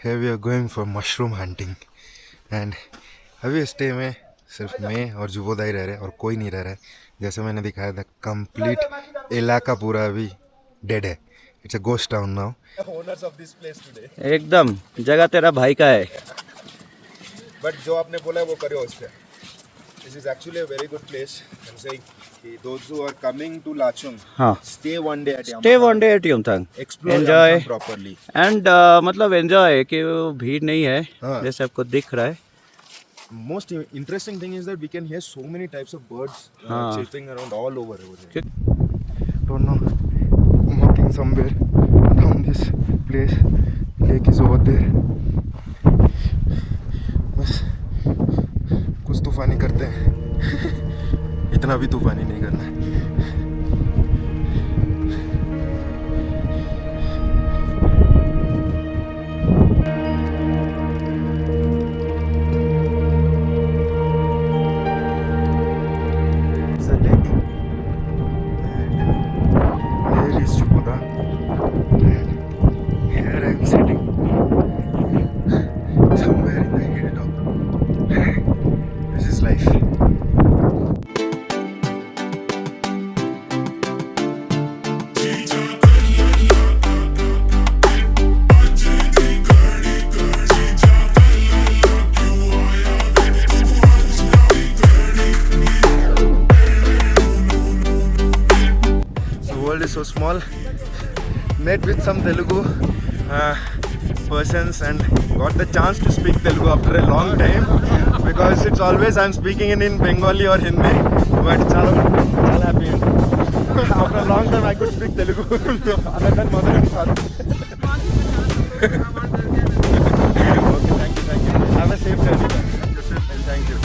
here we are going for mushroom hunting and अभी stay में सिर्फ मैं और जुबोदा ही रह रहे हैं और कोई नहीं रह रहा है. जैसे मैंने दिखाया था कंप्लीट इलाका पूरा अभी डेड है. It's a ghost town now. Owners of this place today. एकदम जगह तेरा भाई का है. बट जो आपने बोला है वो करो उस पे. This is actually a very good place. I'm saying those who are coming to Lachung, stay one day at Yamthang. Stay one day at Yamthang. Explore Enjoy Yamthang properly. And मतलब enjoy कि वो भीड़ नहीं है जैसे आपको दिख रहा है. Most interesting thing is that we can hear so many types of birds chirping around all over here. Don't know. I'm walking somewhere down this place. Lake is over there. बस कुछ तूफानी करते हैं. इतना भी तूफानी नहीं करना है. So small. Met with some Telugu persons and got the chance to speak Telugu after a long time because it's always I'm speaking in Bengali or Hindi, but chala happy. After a long time I could speak Telugu other than mother and father. Okay, thank you. Have a safe journey. Thank you.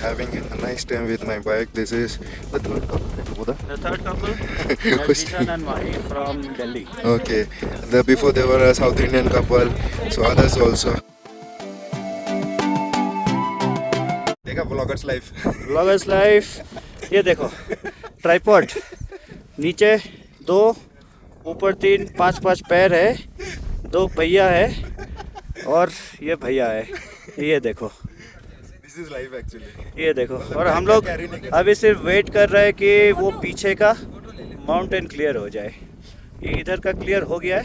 Having a nice time with my bike. This is the third couple. The third couple, Jishan and Mahi from Delhi. Okay. Before they were a South Indian couple, so others also. देखा vloggers life. Vloggers life. ये देखो tripod नीचे 2 ऊपर 3 5 पैर है. 2 भैया है और ये भैया है. ये देखो This is life actually. ये देखो. और हम लोग अभी सिर्फ वेट कर रहे हैं कि वो पीछे का माउंटेन क्लियर हो जाए. ये इधर का क्लियर हो गया है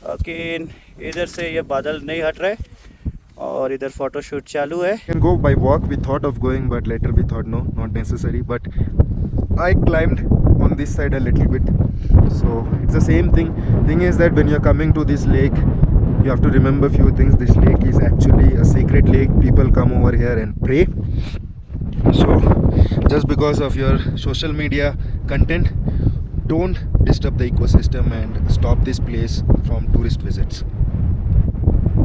लेकिन इधर से ये बादल नहीं हट रहे और इधर फोटो शूट चालू है. Can go by walk. We thought of going but later we thought no, not necessary. But I climbed on this side a little bit. So it's the same thing. Thing is that when you're coming to this lake, you have to remember few things. This lake is actually a sacred lake. People come over here and pray. So just because of your social media content, don't disturb the ecosystem and stop this place from tourist visits.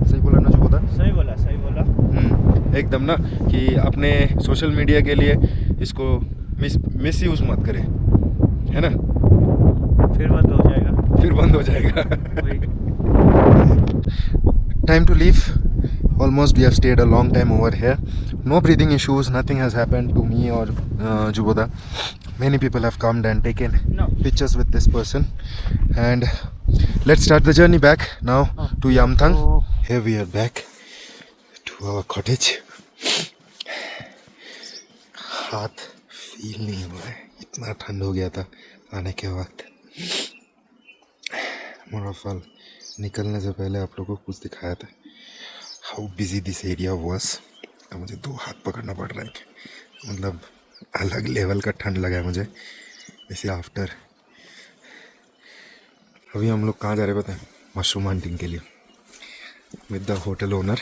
सही बोला ना जुबोदा? सही बोला. एकदम ना कि अपने social media के लिए इसको मिस यूज मत करें, है ना? फिर बंद हो जाएगा. Time to leave. Almost we have stayed a long time over here. No breathing issues. Nothing has happened to me or Juboda. Many people have come and taken pictures with this person. And let's start the journey back now to Yamthang. Here we are back to our cottage. हाथ feel नहीं हुआ है. इतना ठंड हो गया था आने के वक्त. मोरफल निकलने से पहले आप लोगों को कुछ दिखाया था. How busy this area was. मुझे 2 हाथ पकड़ना पड़ रहा है. मतलब अलग लेवल का ठंड लगा है मुझे इसे आफ्टर. अभी हम लोग कहाँ जा रहे हैं पता है? मशरूम हंटिंग के लिए with the hotel owner.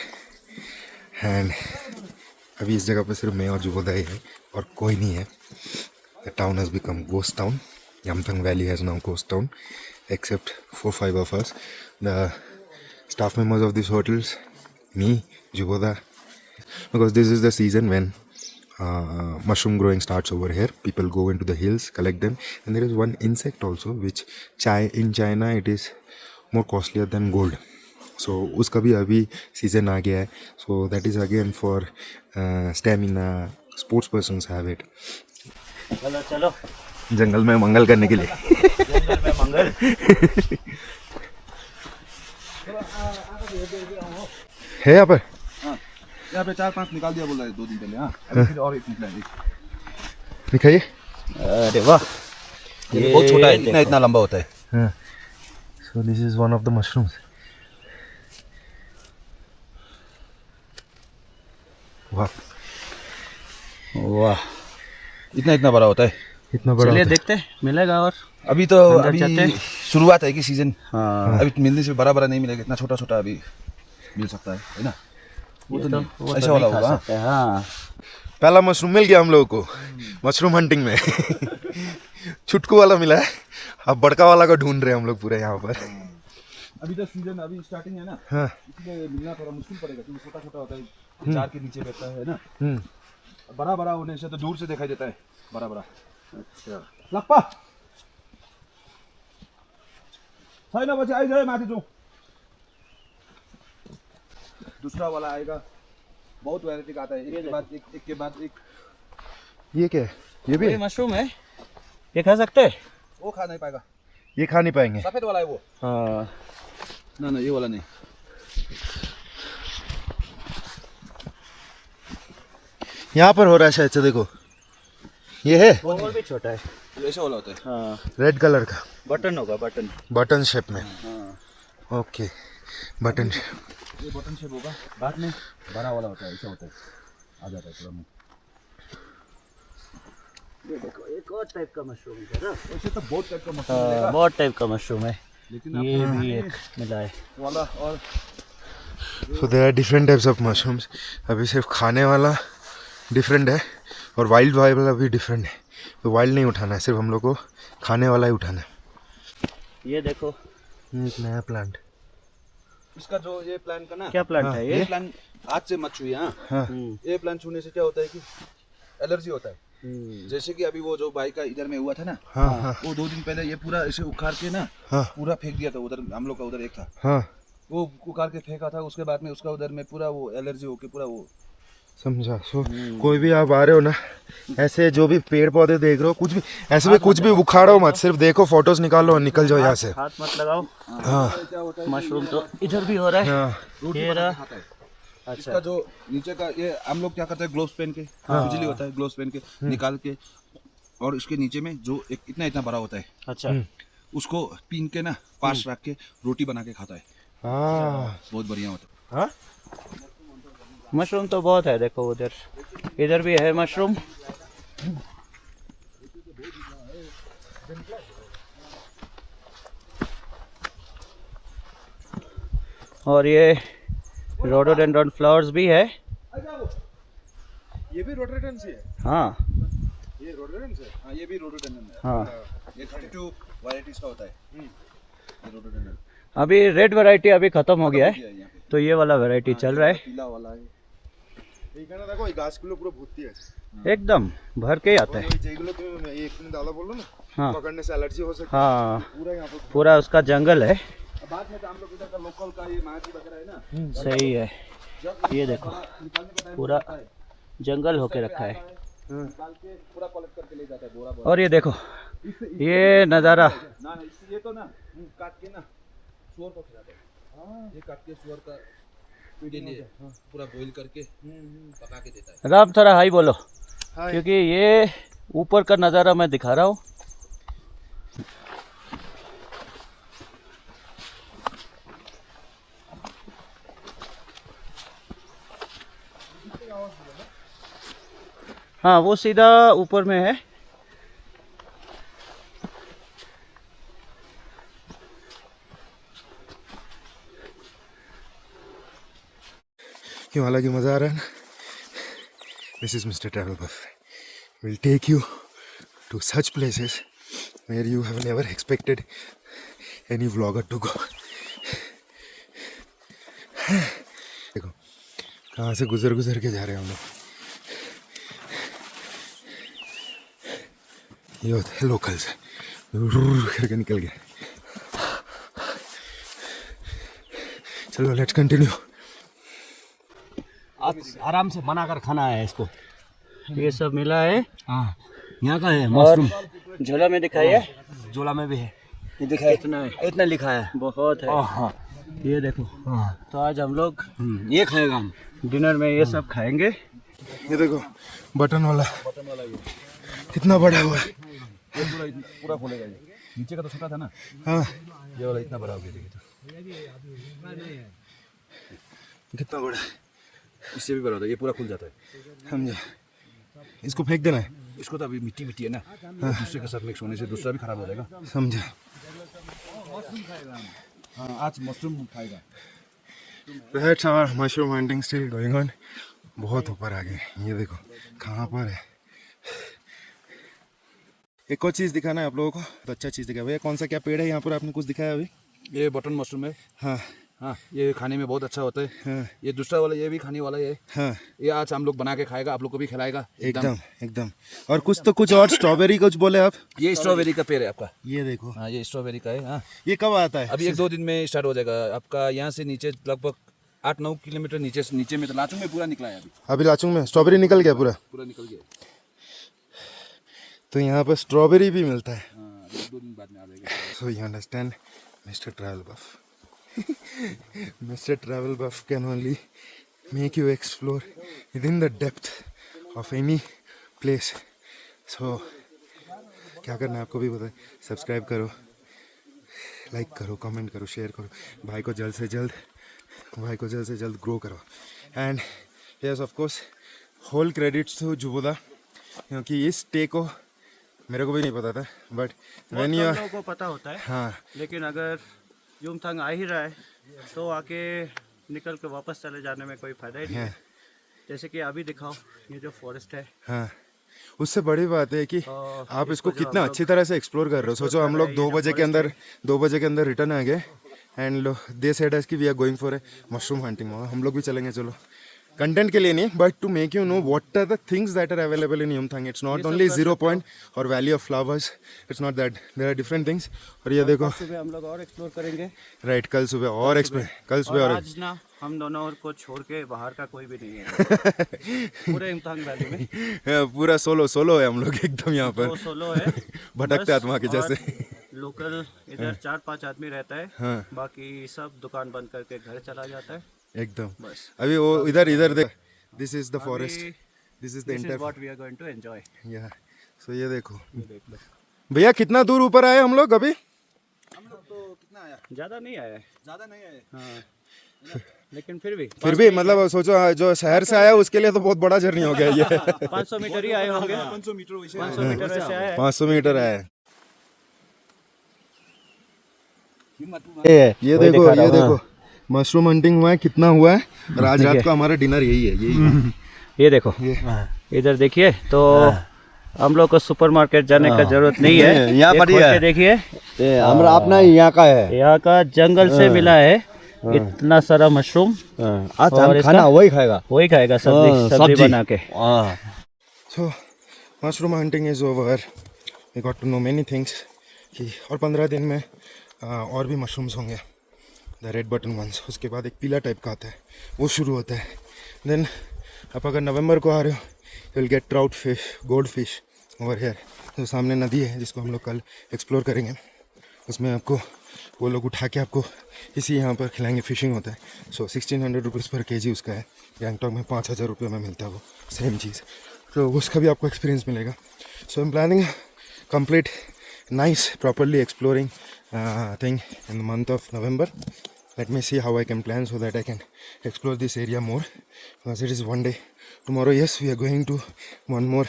And अभी इस जगह पे सिर्फ मैं और जुबोदा ही है और कोई नहीं है. The town has become ghost town. Yamthang Valley has now ghost town except 4-5 of us. The staff members of these hotels, me, Juboda, because this is the season when mushroom growing starts over here. People go into the hills, collect them, and there is one insect also which in China it is more costlier than gold. So उसका भी अभी season आ गया है. So that is again for stamina. Sports persons have it. चलो जंगल में मंगल करने के लिए। जंगल में मंगल। है यहाँ पर? यहाँ पे 4-5 निकाल दिया बोला है 2 दिन पहले। हाँ अभी फिर और एक निकला है। दिखाइए। अरे वाह, ये बहुत छोटा है, इतना इतना लंबा होता है। हाँ, so this is one of the mushrooms. वाह वाह, इतना इतना बड़ा होता है। इतना बड़ा चलिए होता है। देखते हैं, मिलेगा और अभी तो अंदर अभी चलते हैं। शुरुआत है कि सीजन। हाँ, अभी मिलने से बड़ा बड़ा नहीं मिलेगा, इतना छोटा छोटा अभी मिल सकता है ना। वो तो वो ऐसा तो वाला नहीं खा होगा। सकते। हाँ, पहला मशरूम मिल गया हम लोगों को मशरूम हंटिंग में। छुटकू वाला मिला है, अब बड़का वाला को ढूंढ रहे हैं हम लोग पूरे यहाँ पर। अभी तो सीजन अभी स्टार्टिंग है ना, हाँ। इसलिए मिलना थोड़ा मुश्किल पड़ेगा क्योंकि छोटा छोटा होता है, 4 के नीचे बैठता है ना। हम्म। बड़ा बड़ा होने से तो दूर से दिखाई देता है बड़ा बड़ा। अच्छा लप्पा छैन पछि आइज माथि जाऊँ। दूसरा वाला आएगा, बहुत वैरायटी का आता है, एक के बाद एक के बाद एक। ये क्या है? ये भी ये है? मशरूम है, ये खा सकते हैं? वो खा नहीं पाएगा, ये खा नहीं पाएंगे। सफेद वाला है वो। हाँ, ना ये वाला नहीं। यहाँ पर हो रहा है शायद से, देखो ये है वो और भी छोटा है। ये ऐसा वाला होता है। हाँ, रेड कलर का, बटन होगा, बटन। बटन शेप में। हाँ, ओके, बटन शेप। ये बटन शेप होगा, बाद में बड़ा वाला होता है, ऐसा होता है, आ जाता है पूरा मुंह। ये देखो एक और टाइप का मशरूम है ना। वैसे तो बहुत टाइप का मशरूम मिलेगा, बहुत टाइप का मशरूम है, लेकिन ये भी एक मिला है। वाला और so there are different types of mushrooms. अभी सिर्फ खाने वाला डिफरेंट है और वाइल्ड वाला भी डिफरेंट है। तो वाइल्ड नहीं उठाना है, सिर्फ हम लोग को खाने वाला ही उठाना है। ये देखो, ये एक नया प्लांट। इसका जो ये प्लांट का ना, क्या प्लांट है ये ये? प्लांट आज से मत छुइए। हाँ हाँ ये प्लांट छूने से क्या होता है कि एलर्जी होता है। हम्म, जैसे कि अभी वो जो भाई का इधर में हुआ था ना, हाँ हाँ वो 2 दिन पहले ये पूरा ऐसे उखाड़ के ना, हाँ पूरा फेंक दिया था उधर। हम लोग का उधर एक था, हाँ, वो उखाड़ के फेंका था, उसके बाद में उसका उधर में पूरा वो एलर्जी होके पूरा वो। समझा। सो कोई भी आप आ रहे हो ना, ऐसे जो भी पेड़ पौधे देख रहे हो, कुछ भी ऐसे भी कुछ भी उखाड़ो मत, सिर्फ देखो, फोटोज निकालो और निकल जाओ यहाँ से। हाथ मत लगाओ। हाँ क्या होता है मशरूम तो इधर भी हो रहा है। हाँ रोटी ये बना रहा। के खाता है। अच्छा, इसका जो नीचे का ये हम लोग क्या करते हैं, ग्लोव्स पहन के, बिजली होता है, ग्लोव्स पहन के निकाल के, और इसके नीचे में जो एक इतना इतना बड़ा होता है, अच्छा, उसको पीन के ना पास रख के रोटी बना के खाता है। हाँ बहुत बढ़िया होता है। हाँ। मशरूम तो बहुत है। देखो उधर, इधर भी है मशरूम। और ये रोडोडेंड्रॉन फ्लावर्स भी है। ये भी रोडोडेंड्रॉन है। हाँ ये रोडोडेंड्रॉन है। हाँ ये भी रोडोडेंड्रॉन है। हाँ, ये 32 वैरायटीज का होता है ये रोडोडेंड्रॉन। अभी रेड वैरायटी अभी खत्म हो गया है, यहाँ पे तो ये वाला वैरायटी चल रहा है। पीला वाला है। এইখানে দেখো এই গাছগুলো পুরো ভর্তি আছে। एकदम भर के ही आता है। ওই যেগুলো তুমি এখানে দাদা বললো না हाँ पकड़ने से एलर्जी हो सकती हाँ, है, पूरा यहाँ पर पूरा उसका जंगल है। अब बाद में तो हम लोग इधर का लोकल का ये माची वगैरह है ना, सही है, ये देखो निकालने का टाइम पूरा जंगल होके रखा है। निकाल के पूरा कलेक्ट करके ले जाता है बोरा बोरा। और ये देखो, ये नज़ारा। ना ना इससे ये तो ना काट के ना सुअर को खिलाते हैं। ये काट के सुअर का के लिए पूरा बॉईल करके पका के देता है। राम थोड़ा हाई बोलो, हाय। क्योंकि ये ऊपर का नज़ारा मैं दिखा रहा हूँ। हाँ, वो सीधा ऊपर में है। क्यों हालांकि मज़ा आ रहा है ना। This is mister Travel Buff, will take you to such places where you have never expected any vlogger to go. देखो कहाँ से गुजर गुजर के जा रहे हैं हम लोग। ये होते हैं लोकल्स, करके निकल गए। चलो लेट्स कंटिन्यू। आराम से बना कर खाना है इसको। ये सब मिला है। हाँ यहाँ का है और मशरूम। झोला में दिखाइए। झोला में भी है, ये दिखाए कितना है? इतना लिखा है। बहुत है। हाँ ये देखो। हाँ, तो आज हम लोग ये खाएगा हम। डिनर में ये सब खाएंगे। ये देखो बटन वाला कितना बड़ा हुआ है। पूरा खोलेगा ये, नीचे का तो छोटा था ना, हाँ ये वाला इतना बड़ा हो गया। देखिए तो कितना बड़ा है, इससे भी बड़ा होता है, ये पूरा खुल जाता है। समझे। इसको फेंक देना है। इसको तो अभी मिट्टी मिट्टी है ना, दूसरे के साथ मिक्स होने से दूसरा भी खराब हो जाएगा। समझे। हाँ, आज मशरूम खाएगा। That's our mushroom hunting still going on. बहुत ऊपर आ गए। ये देखो कहाँ पर है। एक और चीज़ दिखाना है आप लोगों को, तो अच्छा चीज़ दिखा भैया। कौन सा क्या पेड़ है यहाँ पर, आपने कुछ दिखाया अभी? ये बटन मशरूम है। हाँ हाँ, ये खाने में बहुत अच्छा होता है। हाँ ये दूसरा वाला ये भी खाने वाला है। हाँ ये आज हम लोग बना के खाएगा, आप लोग को भी खिलाएगा। एकदम एकदम। और कुछ और स्ट्रॉबेरी कुछ बोले आप? ये स्ट्रॉबेरी का पेड़ है आपका। ये देखो। हाँ, ये स्ट्रॉबेरी का है। हाँ, ये कब आता है? अभी 1-2 दिन में स्टार्ट हो जाएगा आपका। यहाँ से नीचे लगभग 8-9 किलोमीटर नीचे में, तो लाचुंग में पूरा निकला है। अभी लाचुंग में स्ट्रॉबेरी निकल गया पूरा? पूरा निकल गया। तो यहाँ पर स्ट्रॉबेरी भी मिलता है। हाँ, अभी 1-2 दिन बाद में आ जाएगा। So you understand, Mr. Travel Buff. Mr. Travel Buff can only make you explore within the depth of any place. So क्या करना है आपको भी पता है। सब्सक्राइब करो, लाइक करो, कमेंट करो, शेयर करो। भाई को जल्द से जल्द ग्रो करो। And yes of course whole credits to Juboda, क्योंकि इस स्टे को मेरे को भी नहीं पता था, बट व्हेन यू लोगों को पता होता है। हाँ लेकिन अगर युमथांग आ ही रहा है तो आके निकल के वापस चले जाने में कोई फायदा ही नहीं है। जैसे कि अभी दिखाओ, ये जो फॉरेस्ट है। हाँ, उससे बड़ी बात है कि और आप इसको कितना अच्छी तरह से एक्सप्लोर कर रहे हो। सोचो हम लोग 2 बजे के अंदर रिटर्न आ गए एंड दे सेड अस कि we are going for a mushroom hunting. हम लोग भी चलेंगे, चलो। कंटेंट के लिए नहीं, but to make you know what are the things that are available in Yumthang. It's not only 0 point और valley of flowers, it's not that, there are different things. और ये देखो, सुबह हम लोग और एक्सप्लोर करेंगे। राइट, कल सुबह और आज ना हम दोनों को छोड़ के बाहर का कोई भी नहीं है पूरे युमथांग वैली में। पूरा सोलो है हम लोग एकदम यहाँ पर। सोलो है, भटकते आत्मा के जैसे। लोकल इधर 4-5 आदमी रहता है। हाँ। बाकी सब दुकान बंद करके घर चला जाता है एकदम। बस। अभी वो इधर देख, this is the forest, this is the This is entire. what we are going to enjoy। या सो ये देखो देख लो, भैया कितना दूर ऊपर आए हम लोग अभी? हम लोग तो कितना आया? ज़्यादा नहीं आया है। ज़्यादा नहीं आए। हाँ, लेकिन फिर भी मतलब सोचो जो शहर से आया उसके लिए तो बहुत बड़ा जर्नी हो गया ये। 500 मीटर ही आए होंगे। 500 मीटर वैसे 500 मीटर वैसे आया है। 500 मीटर आया। ये ये देखो मशरूम हंटिंग हुआ है, कितना हुआ है। और आज रात को हमारा डिनर यही है। ये देखो, इधर देखिए। तो हम लोग को सुपरमार्केट जाने का जरूरत नहीं है। यहाँ पर ही है। देखिए, हमारा अपना यहाँ का है। यहाँ का जंगल से मिला है इतना सारा मशरूम। आज और हम खाना वही खाएगा। सब्जी बना के। So mushroom hunting is over, we got to know many things कि और 15 दिन में और भी मशरूम्स होंगे, द रेड बटन वंस। उसके बाद एक पीला टाइप का आता है, वो शुरू होता है। देन आप अगर नवंबर को आ रहे हो, you will get trout fish, gold fish over here. तो सामने नदी है जिसको हम लोग कल एक्सप्लोर करेंगे। उसमें आपको वो लोग उठा के आपको इसी यहाँ पर खिलाएंगे। फिशिंग होता है। सो 1600 रुपीज़ पर केजी उसका है। गैंगटॉक में 5000 रुपये में मिलता है वो सेम चीज़। तो उसका भी आपको एक्सपीरियंस मिलेगा। So I am planning complete nice properly exploring thing in the month of November. Let me see how I can plan so that I can explore this area more, because it is one day. Tomorrow, yes, we are going to one more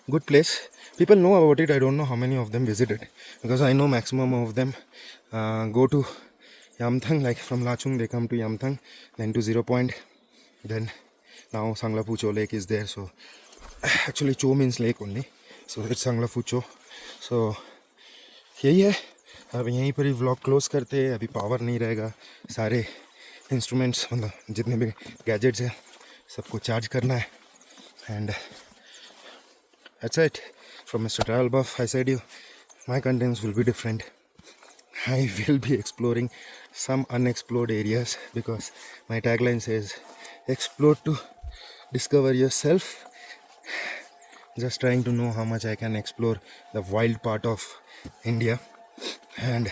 good place. People know about it. I don't know how many of them visited, because I know maximum of them go to Yamthang. Like from Lachung they come to Yamthang, then to 0 Point, then now Sanglapu Cho Lake is there. So actually Cho means lake only. So it's Sanglaphu Cho. सो यही है, अब यहीं पर ही vlog close करते हैं। अभी power नहीं रहेगा, सारे इंस्ट्रूमेंट्स मतलब जितने भी गैजेट्स हैं सबको चार्ज करना है। And that's it from mister Travel Buff. I said you my contents will be different. I will be exploring some unexplored areas, because my tagline says explore to discover yourself, just trying to know how much I can explore the wild part of India. And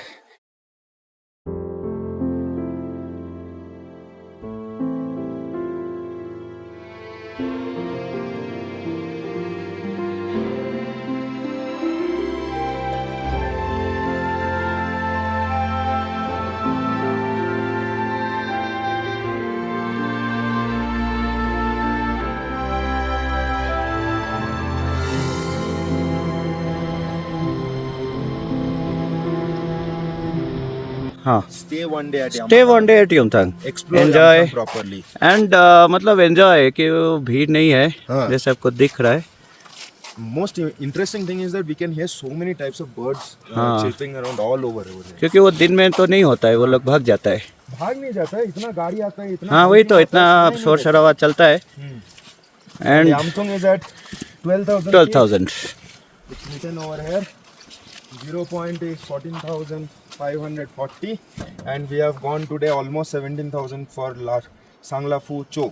हाँ, stay one day at stay one day at Yumthang, explore enjoy Yamthang properly. And मतलब enjoy कि वो भीड़ नहीं है हाँ। जैसे आपको दिख रहा है. Most interesting thing is that we can hear so many types of birds हाँ। chirping around all over there. क्योंकि वो दिन में तो नहीं होता है, वो लोग भाग जाता है. भाग नहीं जाता है, इतना गाड़ी आता है, इतना हाँ वही तो, honking इतना आता है, सुनाई शोर नहीं शराबा चलता है. देता. And Yamthang is at 12,000. 12,000. It's written over here. 0 point is 14,540, and we have gone today almost 17,000 for Sangla Phu Cho,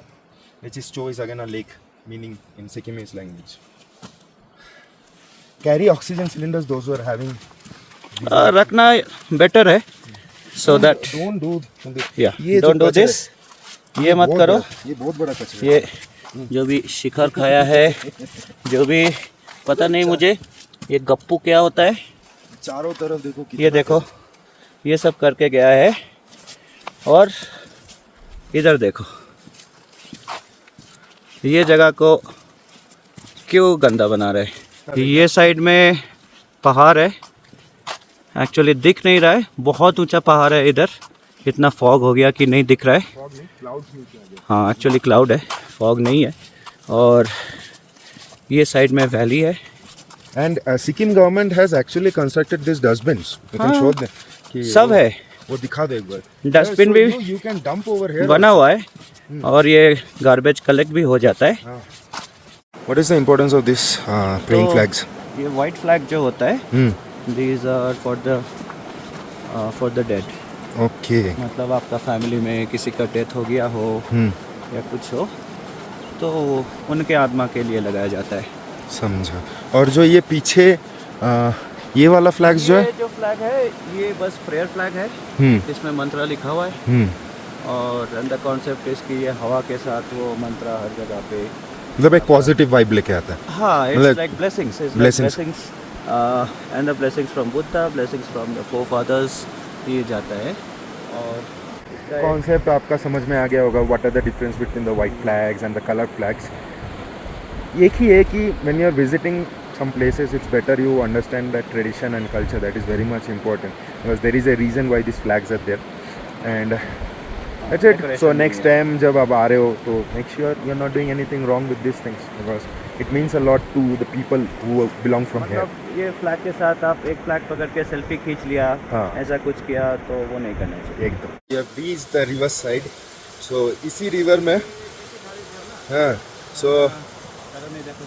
which is Cho is again a lake, meaning in Sikkimese language. Carry oxygen cylinders, those who are having. रखना better है, so that Don't do. या ये जो don't do कचरा है, this. ये मत बहुत करो. बड़ा- ये बहुत बड़ा कचरा है. ये जो भी शिखर खाया है, जो भी पता नहीं मुझे, ये गप्पू क्या होता है, चारों तरफ देखो कितना ये देखो, ये सब करके गया है. और इधर देखो, ये जगह को क्यों गंदा बना रहे. ये साइड में पहाड़ है, एक्चुअली दिख नहीं रहा है, बहुत ऊंचा पहाड़ है इधर. इतना फॉग हो गया कि नहीं दिख रहा है. हाँ एक्चुअली क्लाउड है, फॉग नहीं है. और ये साइड में वैली है. And Sikkim government has actually constructed these dustbins. You can हाँ, show them. कि सब वो- है. वो दिखा दो एक बार. डस्टबिन So भी you can dump over here. बना हुआ है और ये गार्बेज कलेक्ट भी हो जाता है. What is the importance of this praying तो flags? ये वाइट फ्लैग जो होता है, Hmm. These are for the dead. Okay. मतलब आपका फैमिली में किसी का डेथ हो गया हो Hmm. या कुछ हो तो उनके आत्मा के लिए लगाया जाता है. समझा. और जो ये पीछे ये वाला फ्लैग्स जो है. ये जो फ्लैग है ये बस प्रेयर फ्लैग है. इसमें मंत्र लिखा हुआ है. और द कॉन्सेप्ट इसकी ये हवा के साथ वो मंत्र हर जगह पे. मतलब एक पॉजिटिव वाइब लेके आता है. हाँ, मतलब- it's like blessings. It's Blessings. like blessings, and the blessings from Buddha, blessings from the forefathers ये जाता है. और इसका कॉन्सेप्ट आपका समझ में आ गया होगा. What are the difference between the white flags and the colour flags. एक ही है कि when you are visiting some places it's better you understand that tradition and culture. That is very much important because there is a reason why these flags are there. And that's it. So next time जब आप आ रहे हो तो make sure you're not doing anything wrong with these things because it means a lot to the people who belong from here. मतलब ये flag के साथ आप एक फ्लैग पकड़ के सेल्फी खींच लिया, हाँ. ऐसा कुछ किया तो वो नहीं करना चाहिए. एकदम. We have reached the river side. So इसी river में हाँ so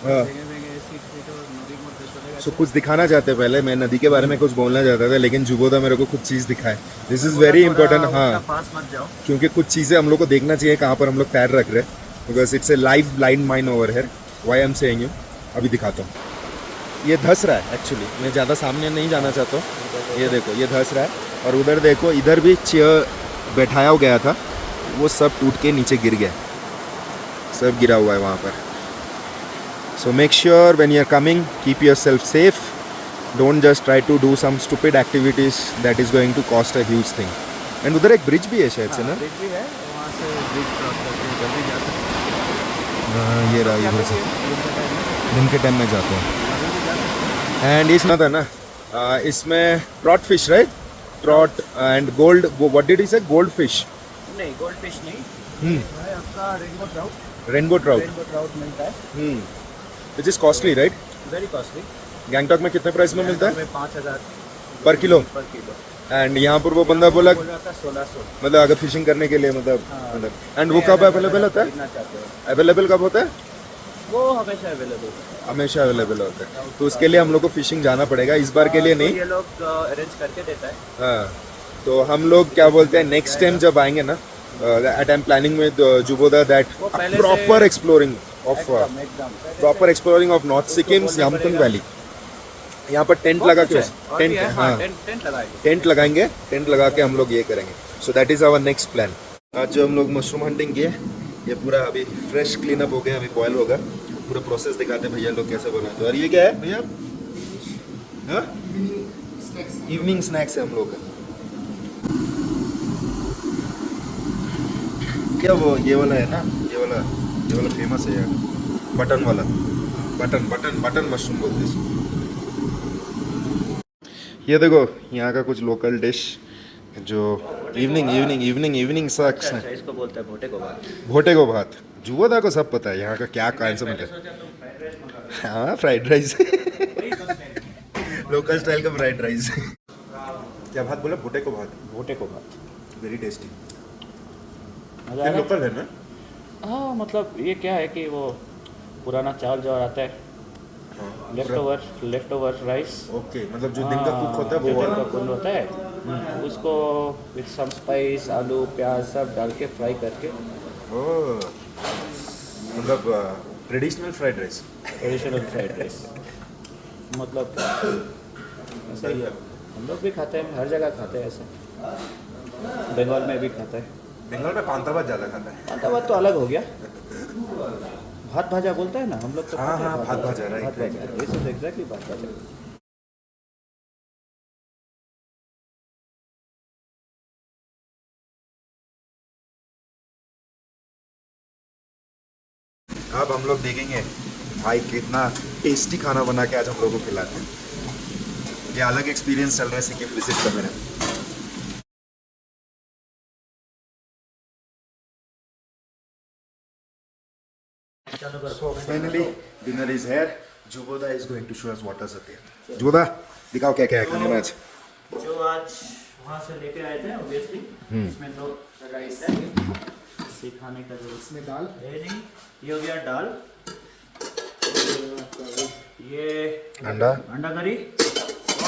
हाँ so कुछ दिखाना चाहते हैं. पहले मैं नदी के बारे में कुछ बोलना चाहता था लेकिन जुबोदा मेरे को कुछ चीज़ दिखाए. This is very important. हाँ, पास मत जाओ क्योंकि कुछ चीज़ें हम लोग को देखना चाहिए कहाँ पर हम लोग पैर रख रहे हैं because it's a live blind mine over here. Why I am saying you. अभी दिखाता हूँ. ये धंस रहा है एक्चुअली. मैं ज़्यादा सामने नहीं जाना चाहता हूँ. ये देखो ये धंस रहा है. और उधर देखो इधर भी चेयर बैठाया गया था वो सब टूट के नीचे गिर गया. सब गिरा हुआ है वहाँ पर. So make sure when you're coming, keep yourself safe. Don't just try to do some stupid activities that is going to cost a huge thing. And उधर एक ब्रिज भी है शायद से ना. ब्रिज भी है, वहाँ से ब्रिज क्रॉस करके जल्दी जा सकते हाँ ये रहा इधर से. दिन के टाइम में जाते हैं. एंड इसमें था ना इसमें trout fish right. Trout and gold what did he से गोल्ड फिश. हैं. नहीं, गोल्ड फिश नहीं है आपका rainbow trout. Rainbow trout. Rainbow trout मिलता है, which is costly right. Very costly. Gangtok में कितने प्राइस में मिलता है 5,000 पर किलो. पर किलो. एंड यहाँ पर वो बंदा बोला बोल रहा था 1,600. मतलब अगर फिशिंग करने के लिए मतलब एंड वो कब अवेलेबल होता है. खरीदना चाहते हो अवेलेबल कब होता है. वो हमेशा अवेलेबल है. हमेशा अवेलेबल होता है. तो उसके लिए हम लोग को फिशिंग जाना पड़ेगा. इस बार के लिए नहीं. ये लोग अरेंज करके देता है. हाँ तो हम लोग क्या बोलते हैं नेक्स्ट टाइम जब आएंगे ना at I am planning with Juboda that वो पहले proper exploring of proper exploring of north Sikkim Yumthang valley. यहाँ पर टेंट लगा के टेंट लगाएंगे. टेंट लगा के हम लोग ये करेंगे. So that is our next plan. आज जो हम लोग मशरूम हंटिंग किए ये पूरा अभी फ्रेश क्लीन अप हो गया. अभी बॉयल होगा. पूरा प्रोसेस दिखाते हैं भैया लोग कैसे बनाते हैं. और ये क्या है भैया? इवनिंग स्नैक्स है हम लोग का. क्या वो ये वाला है ना, ये वाला फेमस है यार, बटन वाला. बटन मशरूम बोलते हैं. ये देखो यहाँ का कुछ लोकल डिश जो इवनिंग स्नैक्स है. इसको बोलते हैं भोटे को भात. जुबोदा को सब पता है यहाँ का क्या कॉन्सेप्ट है. हाँ फ्राइड राइस. लोकल स्टाइल का फ्राइड राइस. क्या भात बोला? भोटे को भात. Very tasty. ये लोकल है ना? हाँ मतलब ये क्या है कि वो पुराना चावल जो आता है, लेफ्ट ओवर राइस. ओके, मतलब जो दिन का कुक होता है वो जो दिन वाला. का कुक होता है उसको विथ सम स्पाइस, आलू प्याज सब डाल के फ्राई करके. ओह, मतलब ट्रेडिशनल फ्राइड राइस. मतलब सही है. हम लोग भी खाते हैं, हर जगह खाते हैं ऐसे. बंगाल में भी खाता है. बंगाल में पांता भात ज़्यादा खाता है. पांता भात तो अलग हो गया. भात भाजा बोलता है ना हम लोग तो. हाँ, खाते हैं हाँ, भात भाजा, right, भात right. Bhaja. This is exactly भात भाजा. अब हम लोग देखेंगे भाई कितना टेस्टी खाना बना के आज हम लोगों को खिलाते हैं. ये अलग एक्सपीरियंस चल रहा है सिक्किम विजिट का मेरा. So finally dinner is here. Juboda is going to show us what is there. Juboda, दिखाओ क्या क्या है खाने में आज. जो आज वहाँ से लेके आए थे ऑब्वियसली, इसमें तो राइस है. सिखाने का जो इसमें दाल है नहीं. ये हो गया दाल. ये अंडा करी.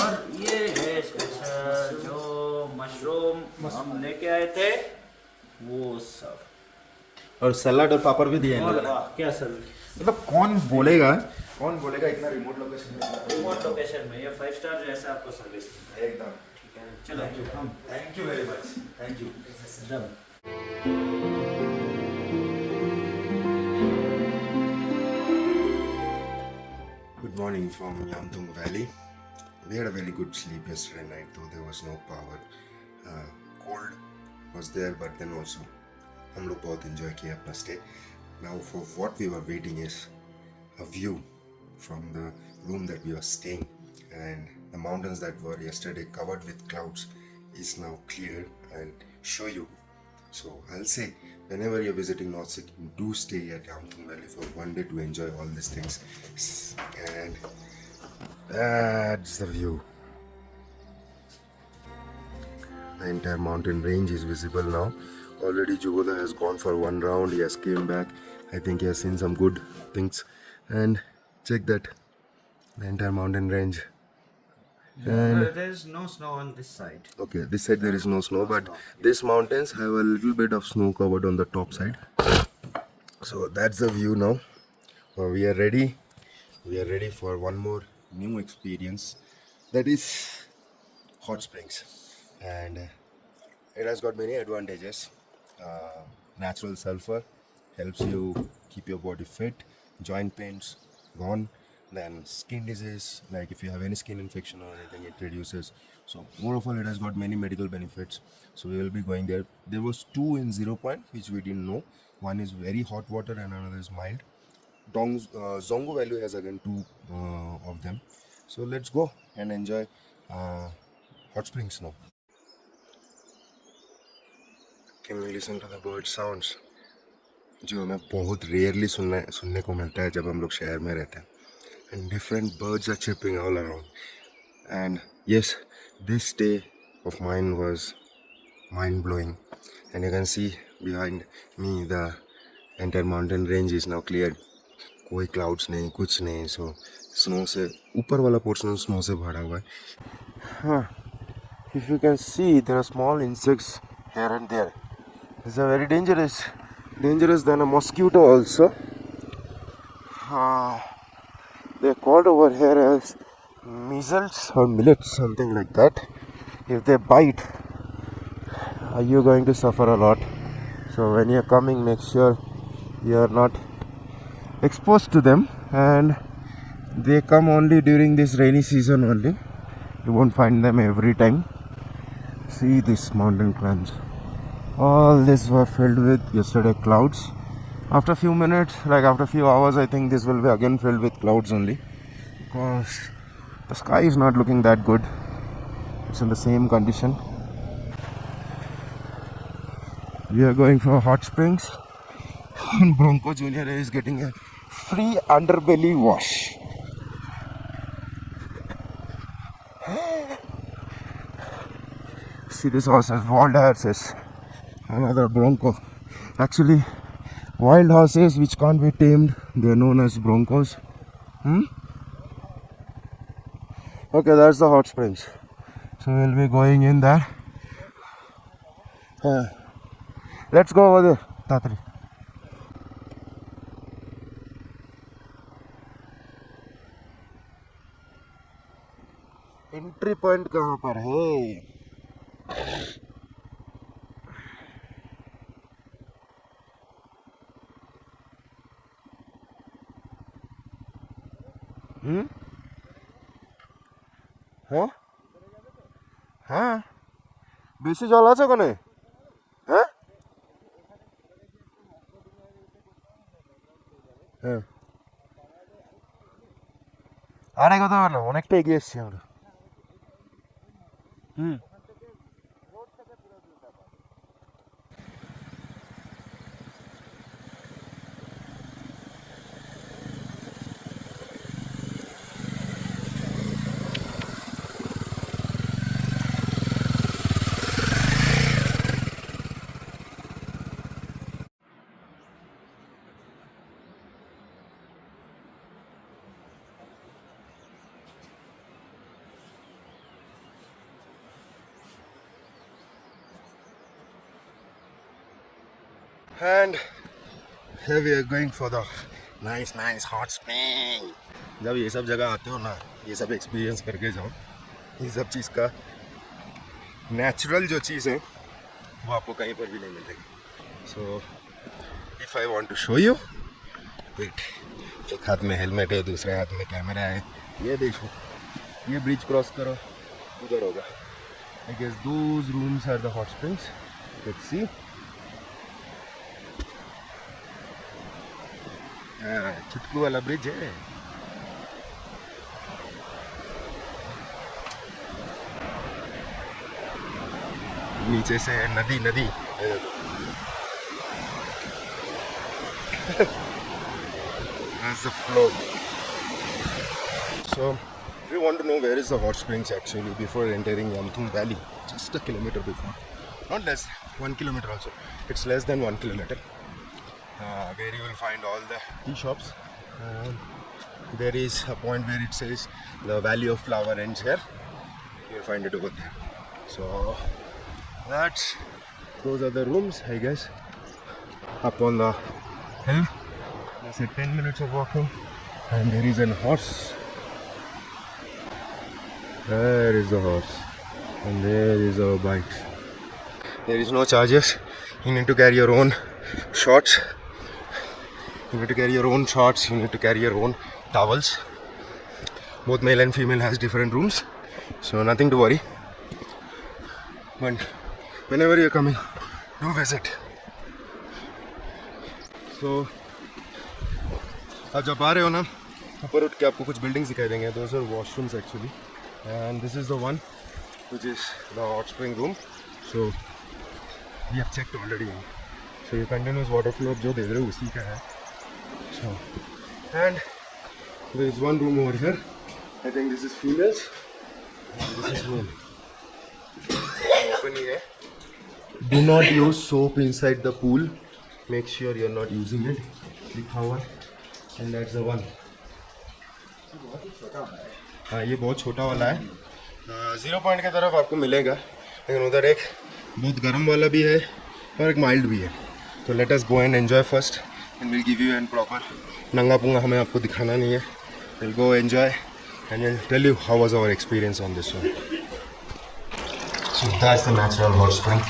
और ये है स्पेशल जो मशरूम हम लेके आए थे वो सब. और सलाद और पापड़ भी दिए हैं और लोगों ने. वाह क्या सब. मतलब कौन बोलेगा इतना रिमोट लोकेशन में. रिमोट लोकेशन में ये 5 स्टार जैसा आपको सर्विस. एकदम. चलो हम thank you very much. Thank you. Done. Good morning from Yamthung Valley. We had a very good sleep yesterday night, though there was no power. Cold was there, but then also हम लोग बहुत enjoy किया अपना stay. Now for what we were waiting is a view from the room that we were staying, and the mountains that were yesterday covered with clouds is now cleared. I'll show you. So I'll say, whenever you're visiting North Sikkim, do stay at Yamthung Valley for one day to enjoy all these things. And that's the view. The entire mountain range is visible now. Already Juboda has gone for one round. He has came back. I think he has seen some good things. And check that, the entire mountain range. And there is no snow on this side. okay, this side there is no snow, but these mountains have a little bit of snow covered on the top side. So that's the view now. We are ready. We are ready for one more new experience. That is hot springs, and it has got many advantages. Natural sulfur helps you keep your body fit. Joint pains gone. Then skin disease, like if you have any skin infection or anything, it reduces. So more of all, it has got many medical benefits. So we will be going there. There was 2 in 0 Point which we didn't know. One is very hot water and another is mild. Zongo Valley has again 2 of them. So let's go and enjoy hot springs now. Can we listen to the bird sounds? जो हमें बहुत rarely सुनने को मिलता है जब हम लोग शहर में रहते हैं. And different birds are chirping all around. And yes, this day of mine was mind-blowing. And you can see behind me the entire mountain range is now cleared. कोई clouds नहीं, कुछ नहीं. So snow से ऊपर वाला portion snow से भरा हुआ है. If you can see, there are small insects here and there. These are very dangerous than a mosquito also. They're called over here as measles or millets, something like that. If they bite, you're going to suffer a lot. So when you're coming, make sure you're not exposed to them, and they come only during this rainy season only. You won't find them every time. See this mountain clans. All this were filled with yesterday clouds. After a few minutes, like after a few hours, I think this will be again filled with clouds only, because the sky is not looking that good. It's in the same condition. We are going for hot springs, and Bronco Junior is getting a free underbelly wash. See this horses, wild horses. Another Bronco. Actually, wild horses which can't be tamed, they are known as Broncos. Okay, that's the hot springs. So we'll be going in there. Let's go over there, Tatri. Entry point कहाँ पर है? हाँ हाँ বেশি জল আছে কোনে? হ্যাঁ হ্যাঁ আরে কথা বলো, অনেকটা এগিয়ে এসেছি আমরা। And here we are going for the nice hot spring. जब ये सब जगह आते हो ना, ये सब एक्सपीरियंस करके जाओ। ये सब चीज़ का नेचुरल जो चीज़ है वो आपको कहीं पर भी नहीं मिलेगी। So if I want to show you, wait, एक हाथ में हेलमेट है, दूसरे हाथ में कैमरा है। ये देखो, ये ब्रिज क्रॉस करो, उधर होगा। I guess those rooms are the hot springs. Let's see. चुटकू वाला ब्रिज है। नीचे से नदी That's the flow. So if you want to know where is the hot springs actually before entering Yamthung Valley, just a kilometer before, not less, 1 kilometer also, it's less than 1 kilometer, where you will find all the tea shops. There is a point where it says the Valley of Flower ends here. You'll find it over there. So those are the rooms, I guess, up on the hill. That's it, 10 minutes of walking, and there is a horse. There is the horse, and there is our bikes. There is no charges. You need to carry your own shorts. You need to carry your own shorts. You need to carry your own towels. Both male and female has different rooms, so nothing to worry. But whenever you're coming, do visit. So आप जब आ रहे हो ना, ऊपर उठ के आपको कुछ बिल्डिंग्स दिखाई देंगे. Those are washrooms actually, and this is the one which is the hot spring room. So we have checked already. So ये continuous water flow जो देख रहे हो उसी का है. So and there is one room over here. I think this is females and this is male. Open ही है. Do not use soap inside the pool. Make sure you're not using it. लिखा हुआ है. And that's the one. हाँ, ये बहुत छोटा वाला है. 0 पॉइंट की तरफ आपको मिलेगा, लेकिन उधर एक बहुत गर्म वाला भी है और एक माइल्ड भी है. तो let us go and enjoy first and we'll give you a proper नंगा पुंगा हमें आपको दिखाना नहीं है. We'll go enjoy and we'll tell you how was our experience on this one. So that's the natural hot spring.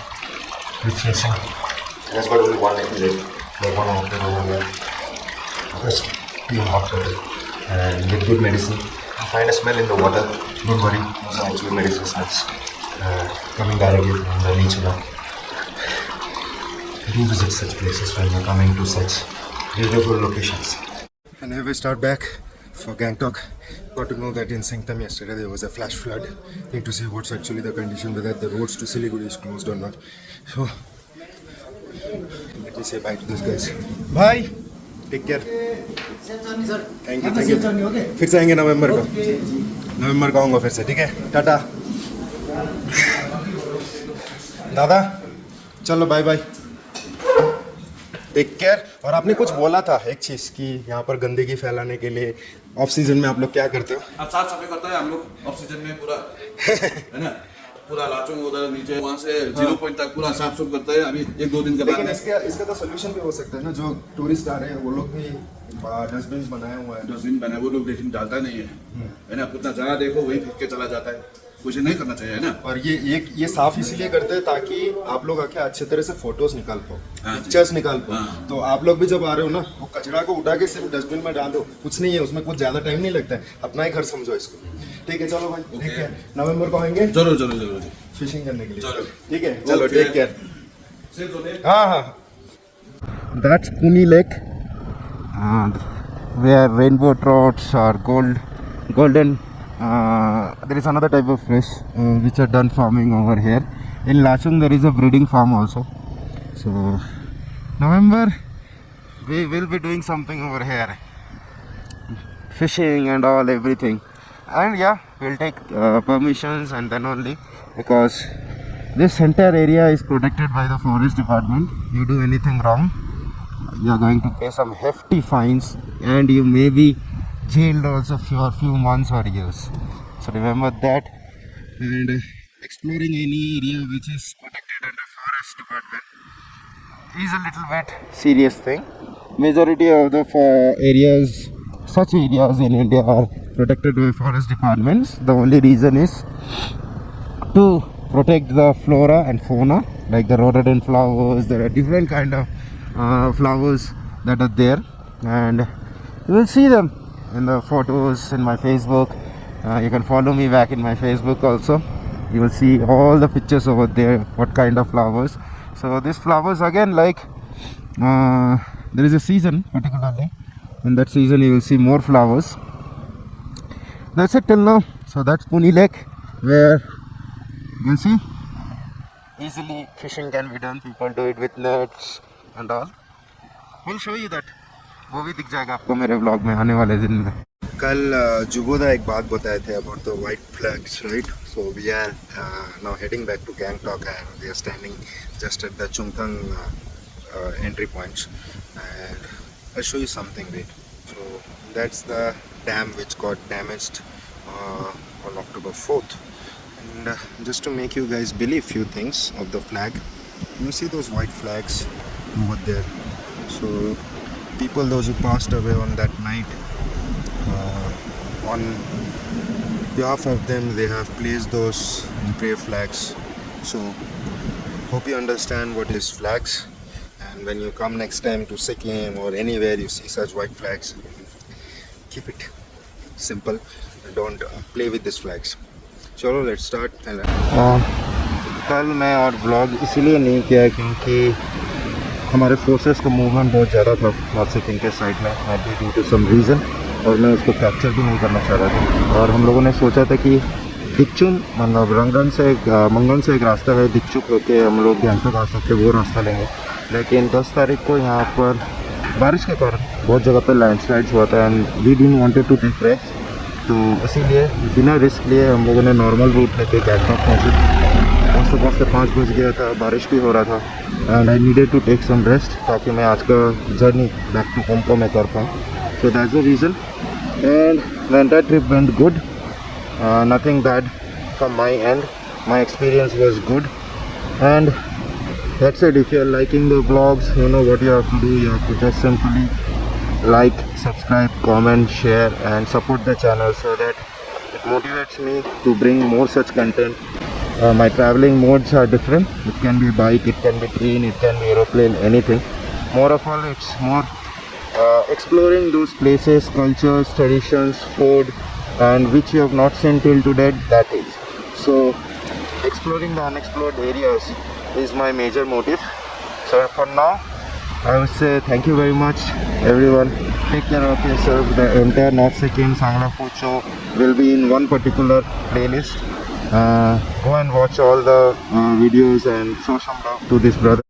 Refreshing. That's got only one exit. Like one outlet over there. Just be hot water and get good medicine. You find a smell in the water, don't worry. Those are actually medicine smells coming directly from the nature. Do visit such places when you're coming to such beautiful locations. And here we start back for Gangtok. Got to know that in Sengtam yesterday there was a flash flood. Need to see what's actually the condition, whether the roads to Siliguri is closed or not. So let me say bye to these guys. Bye. Take care. Thank you. फिर से आएंगे नवंबर को. नवंबर को आऊँगा फिर से. ठीक है. टाटा. दादा चलो बाय बाय. Take care. और आपने कुछ बोला था एक चीज कि यहाँ पर गंदगी फैलाने के लिए ऑफ सीजन में आप लोग क्या करते हो? अब साफ सफाई करता है हम लोग ऑफ सीजन में पूरा है ना. पूरा लाचुंग उधर नीचे वहाँ से 0 पॉइंट तक पूरा साफ सुफ करते हैं. अभी 1-2 दिन के बाद लेकिन इसका तो सोल्यूशन भी हो सकता है ना. जो टूरिस्ट आ रहे हैं वो लोग भी डस्टबिन बनाए हुए हैं. डस्टबिन बनाए वो लोग लेकिन डालता नहीं है ना. उतना जगह देखो वही फेंक के चला जाता है. कुछ नहीं करना चाहिए है ना. और ये साफ इसलिए करते हैं ताकि आप लोग आके अच्छे तरह से फोटोज निकाल पाओ, हाँ जी. पिक्चर्स निकाल पाओ. हाँ. तो आप लोग भी जब आ रहे हो ना वो कचरा को उठा के सिर्फ डस्टबिन में डाल दो. कुछ नहीं है उसमें, कुछ ज्यादा टाइम नहीं लगता है. अपना ही घर समझो इसको. ठीक है चलो भाई. ठीक है. नवंबर को आएंगे जरूर फिशिंग करने के लिए. चलो. ठीक है चलो. Take care. से हाँ. That's Puni Lake, where rainbow trouts are golden. There is another type of fish which are done farming over here. In Lachung there is a breeding farm also. So November we will be doing something over here, fishing and all everything. And yeah, we'll take permissions and then only, because this entire area is protected by the forest department. You do anything wrong, you are going to pay some hefty fines and you may be jailed also for a few months or years. So remember that. And exploring any area which is protected under forest department is a little bit serious thing. Majority of the such areas in India are protected by forest departments. The only reason is to protect the flora and fauna, like the rhododendron flowers. There are different kind of flowers that are there, and you will see them in the photos in my Facebook. You can follow me back in my Facebook also. You will see all the pictures over there, what kind of flowers. So these flowers again, like there is a season particularly. In that season you will see more flowers. That's it till now. So that's Puni Lake, where you can see easily fishing can be done. People do it with nets and all. We'll show you that. वो भी दिख जाएगा आपको मेरे vlog में आने वाले दिन में. कल जुबोदा एक बात बताए थे about the white flags, right? So we are now heading back to Gangtok and we are standing just at the Chungthang entry points, and I'll show you something. Wait. So that's the dam which got damaged on October 4th. And just to make you guys believe few things of the flag, you see those white flags over there. So people, those who passed away on that night, on behalf of them they have placed those in prayer flags. So hope you understand what is flags, and when you come next time to Sikkim or anywhere you see such white flags, keep it simple. Don't play with these flags. चलो let's start. कल मैं और blog इसीलिए नहीं किया क्योंकि हमारे forces का मूवमेंट बहुत ज़्यादा था नॉर्थ सिक्किम के साइड में, ड्यू टू सम रीज़न, और मैं उसको कैप्चर भी नहीं करना चाह रहा था. और हम लोगों ने सोचा था कि दिक्चुम मतलब मंगन से एक रास्ता है दिक्चुक होके हम लोग गैंगटॉक आ सकते, वो रास्ता लेंगे. लेकिन 10 तारीख को यहाँ पर बारिश के कारण बहुत जगह पर लैंडस्लाइड्स हुआ था and we didn't wanted to take risk. तो इसीलिए बिना रिस्क लिए हम लोगों ने नॉर्मल रूट लेके गैंगटॉक पहुँचे. 5 बज गया था, बारिश भी हो रहा था and I needed to take some rest ताकि मैं आज का जर्नी बैक टू होम को मैं कर पाऊँ. So that's the reason. And the entire trip went good. Nothing bad from my end. My experience was good, and That's it. If you are liking the vlogs, you know what you have to do. You have to just simply like, subscribe, comment, share and support the channel so that it motivates me to bring more such content. My traveling modes are different. It can be bike, it can be train, it can be aeroplane, anything. More of all, it's more exploring those places, cultures, traditions, food, and which you have not seen till today. That is. So, exploring the unexplored areas is my major motive. So for now, I would say thank you very much, everyone. Take care of yourself. The entire North Sikkim Sangla Food Show will be in one particular playlist. Go and watch all the videos and show some love to this brother.